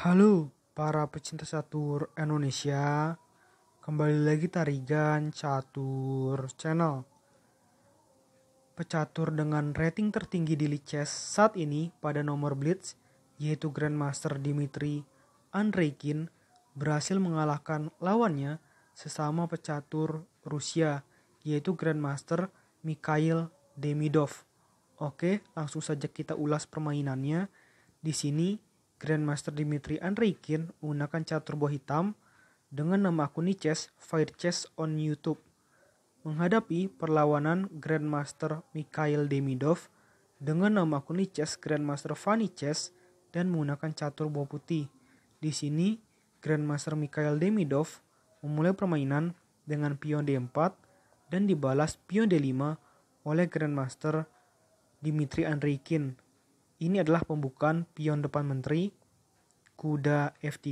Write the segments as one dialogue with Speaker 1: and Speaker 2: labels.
Speaker 1: Halo para pecinta catur Indonesia, kembali lagi Tarigan Catur Channel. Pecatur dengan rating tertinggi di League Chess saat ini pada nomor Blitz, yaitu Grandmaster Dmitry Andreikin, berhasil mengalahkan lawannya sesama pecatur Rusia, yaitu Grandmaster Mikhail Demidov. Oke, langsung saja kita ulas permainannya. Di sini Grandmaster Dmitry Andreikin menggunakan catur buah hitam dengan nama akun Chess Fire Chess on YouTube, menghadapi perlawanan Grandmaster Mikhail Demidov dengan nama akun Chess Grandmaster Funny Chess dan menggunakan catur buah putih. Di sini Grandmaster Mikhail Demidov memulai permainan dengan pion D4 dan dibalas pion D5 oleh Grandmaster Dmitry Andreikin. Ini adalah pembukaan pion depan menteri, kuda F3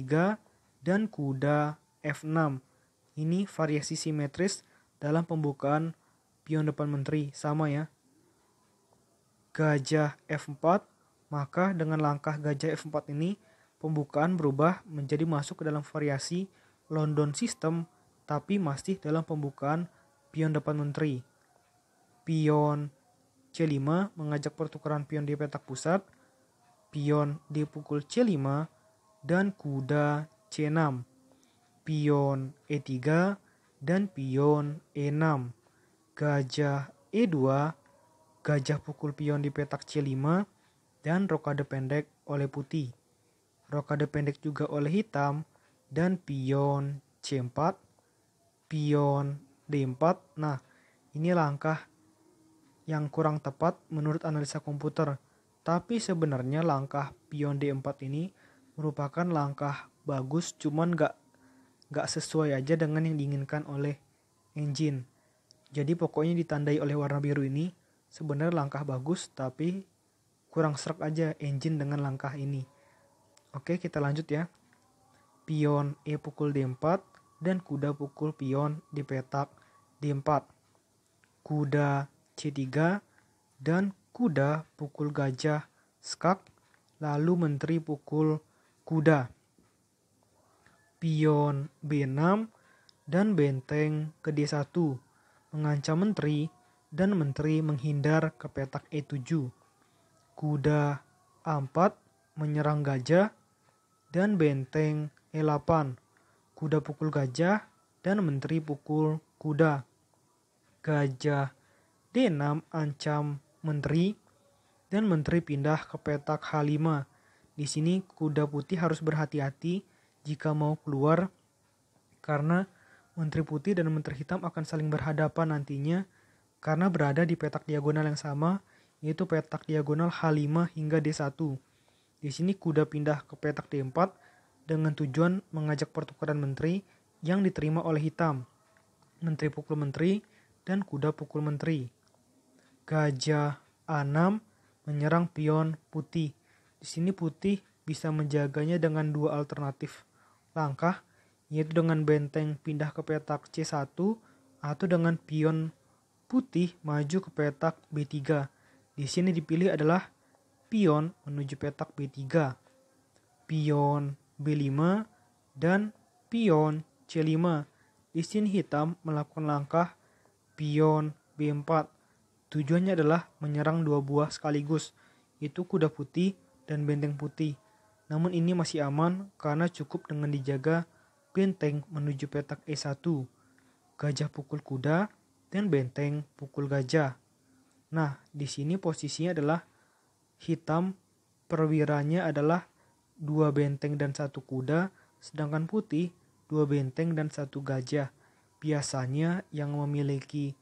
Speaker 1: dan kuda F6. Ini variasi simetris dalam pembukaan pion depan menteri, sama ya. Gajah F4, maka dengan langkah gajah F4 ini pembukaan berubah menjadi masuk ke dalam variasi London System, tapi masih dalam pembukaan pion depan menteri. Pion C5 mengajak pertukaran pion di petak pusat, pion D pukul C5, dan kuda C6, pion E3, dan pion E6, gajah E2, gajah pukul pion di petak C5, dan rokade pendek oleh putih, rokade pendek juga oleh hitam, dan pion C4, pion D4. Nah, ini langkah yang kurang tepat menurut analisa komputer. Tapi sebenarnya langkah pion D4 ini merupakan langkah bagus, cuman gak sesuai aja dengan yang diinginkan oleh engine. Jadi pokoknya ditandai oleh warna biru ini sebenarnya langkah bagus, tapi kurang serak aja engine dengan langkah ini. Oke, kita lanjut ya. Pion E pukul D4 dan kuda pukul pion di petak D4. Kuda C3 dan kuda pukul gajah skak, lalu menteri pukul kuda. Pion B6 dan benteng ke D1 mengancam menteri dan menteri menghindar ke petak E7. Kuda A4 menyerang gajah dan benteng E8. Kuda pukul gajah dan menteri pukul kuda. Gajah D6 ancam menteri dan menteri pindah ke petak H5. Di sini kuda putih harus berhati-hati jika mau keluar karena menteri putih dan menteri hitam akan saling berhadapan nantinya karena berada di petak diagonal yang sama, yaitu petak diagonal H5 hingga D1. Di sini kuda pindah ke petak D4 dengan tujuan mengajak pertukaran menteri yang diterima oleh hitam. Menteri pukul menteri dan kuda pukul menteri. Gajah A6 menyerang pion putih. Di sini putih bisa menjaganya dengan dua alternatif langkah, yaitu dengan benteng pindah ke petak C1 atau dengan pion putih maju ke petak B3. Di sini dipilih adalah pion menuju petak B3, pion B5, dan pion C5. Di sini hitam melakukan langkah pion B4. Tujuannya adalah menyerang dua buah sekaligus, yaitu kuda putih dan benteng putih. Namun ini masih aman karena cukup dengan dijaga benteng menuju petak E1, gajah pukul kuda, dan benteng pukul gajah. Nah, di sini posisinya adalah hitam perwiranya adalah 2 benteng dan 1 kuda, sedangkan putih 2 benteng dan 1 gajah. Biasanya yang memiliki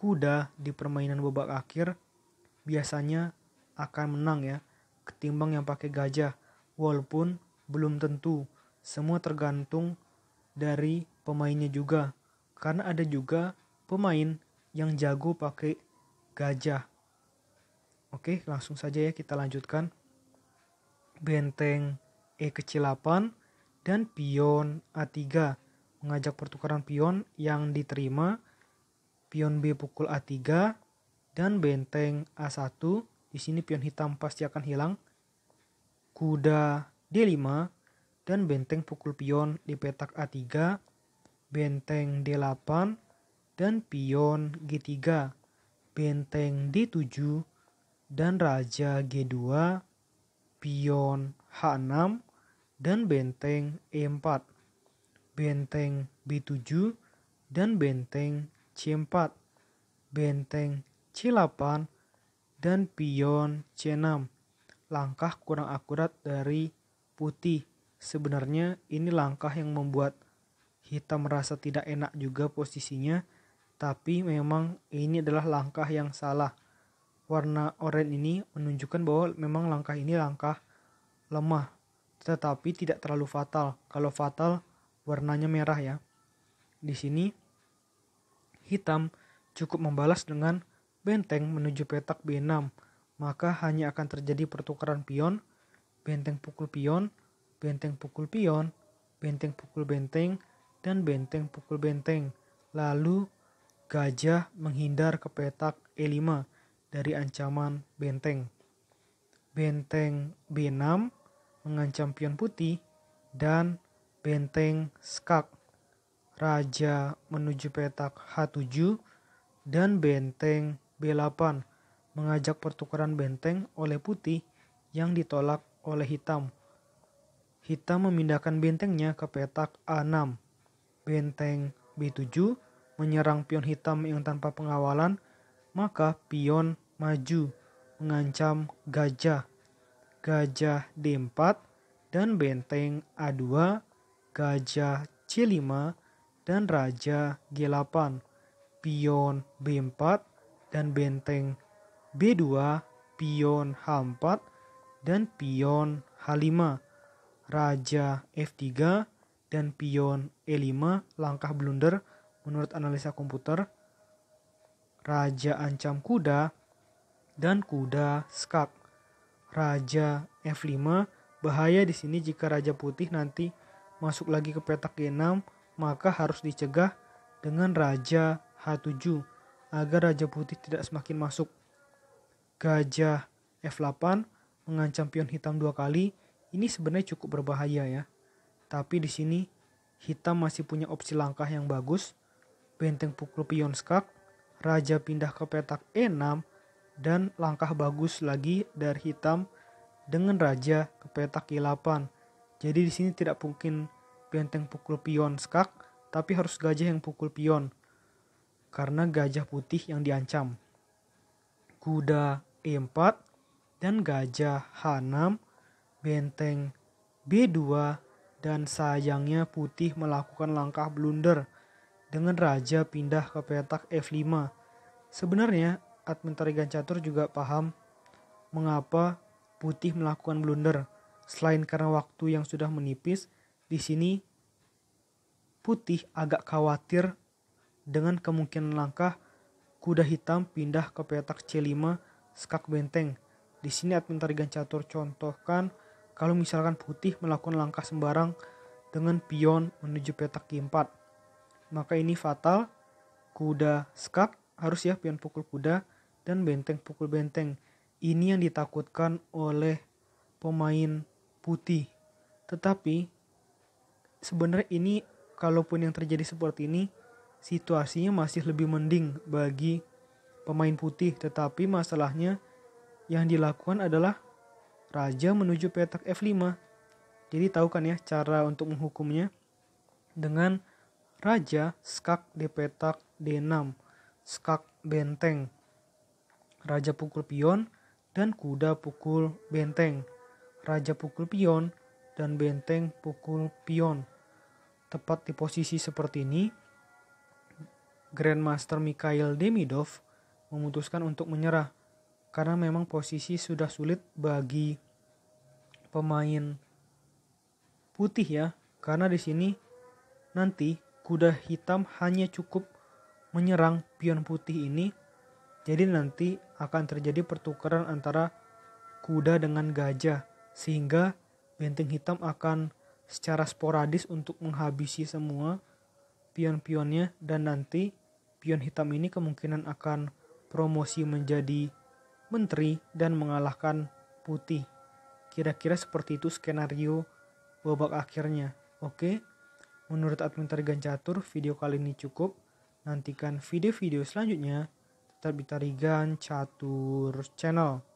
Speaker 1: kuda di permainan babak akhir biasanya akan menang ya, ketimbang yang pakai gajah. Walaupun belum tentu, semua tergantung dari pemainnya juga. Karena ada juga pemain yang jago pakai gajah. Oke, langsung saja ya kita lanjutkan. Benteng E kecil 8 dan pion A3 mengajak pertukaran pion yang diterima. Pion B pukul A3 dan benteng A1. Di sini pion hitam pasti akan hilang. Kuda D5 dan benteng pukul pion di petak A3, benteng D8, dan pion G3, benteng D7, dan raja G2, pion H6, dan benteng E4, benteng B7, dan benteng C4, benteng C8, dan pion C6. Langkah kurang akurat dari putih. Sebenarnya ini langkah yang membuat hitam merasa tidak enak juga posisinya, tapi memang ini adalah langkah yang salah. Warna oranye ini menunjukkan bahwa memang langkah ini langkah lemah, tetapi tidak terlalu fatal. Kalau fatal warnanya merah ya. Di sini hitam cukup membalas dengan benteng menuju petak B6, maka hanya akan terjadi pertukaran pion, benteng pukul pion, benteng pukul pion, benteng pukul benteng, dan benteng pukul benteng. Lalu gajah menghindar ke petak E5 dari ancaman benteng. Benteng B6 mengancam pion putih, dan benteng skak. Raja menuju petak H7 dan benteng B8 mengajak pertukaran benteng oleh putih yang ditolak oleh hitam. Hitam memindahkan bentengnya ke petak A6. Benteng B7 menyerang pion hitam yang tanpa pengawalan, maka pion maju mengancam gajah. Gajah D4 dan benteng A2, gajah C5, dan raja G8, pion B4 dan benteng B2, pion H4, dan pion H5, raja F3, dan pion E5. Langkah blunder menurut analisa komputer. Raja ancam kuda, dan kuda skak. Raja F5, bahaya di sini jika raja putih nanti masuk lagi ke petak G6, maka harus dicegah dengan raja H7 agar raja putih tidak semakin masuk. Gajah F8 mengancam pion hitam 2 kali. Ini sebenarnya cukup berbahaya ya. Tapi di sini hitam masih punya opsi langkah yang bagus. Benteng pukul pion skak, raja pindah ke petak E6, dan langkah bagus lagi dari hitam dengan raja ke petak E8. Jadi di sini tidak mungkin benteng pukul pion skak, tapi harus gajah yang pukul pion karena gajah putih yang diancam. Kuda E4 dan gajah H6, benteng B2, dan sayangnya putih melakukan langkah blunder dengan raja pindah ke petak F5. Sebenarnya admin tarigan catur juga paham mengapa putih melakukan blunder. Selain karena waktu yang sudah menipis, di sini putih agak khawatir dengan kemungkinan langkah kuda hitam pindah ke petak C5 skak benteng. Di sini admin tarigan catur contohkan kalau misalkan putih melakukan langkah sembarang dengan pion menuju petak G4. Maka ini fatal. Kuda skak harus ya pion pukul kuda dan benteng pukul benteng. Ini yang ditakutkan oleh pemain putih. Tetapi sebenarnya ini kalaupun yang terjadi seperti ini, situasinya masih lebih mending bagi pemain putih. Tetapi masalahnya yang dilakukan adalah raja menuju petak F5. Jadi tahu kan ya cara untuk menghukumnya? Dengan raja skak di petak D6, skak benteng, raja pukul pion, dan kuda pukul benteng, raja pukul pion, dan benteng pukul pion. Tepat di posisi seperti ini, Grandmaster Mikhail Demidov memutuskan untuk menyerah karena memang posisi sudah sulit bagi pemain putih ya. Karena di sini nanti kuda hitam hanya cukup menyerang pion putih ini. Jadi nanti akan terjadi pertukaran antara kuda dengan gajah, sehingga benteng hitam akan secara sporadis untuk menghabisi semua pion-pionnya, dan nanti pion hitam ini kemungkinan akan promosi menjadi menteri dan mengalahkan putih. Kira-kira seperti itu skenario babak akhirnya. Oke, menurut admin Tarigan Catur, video kali ini cukup. Nantikan video-video selanjutnya. Tetap di Tarigan Catur Channel.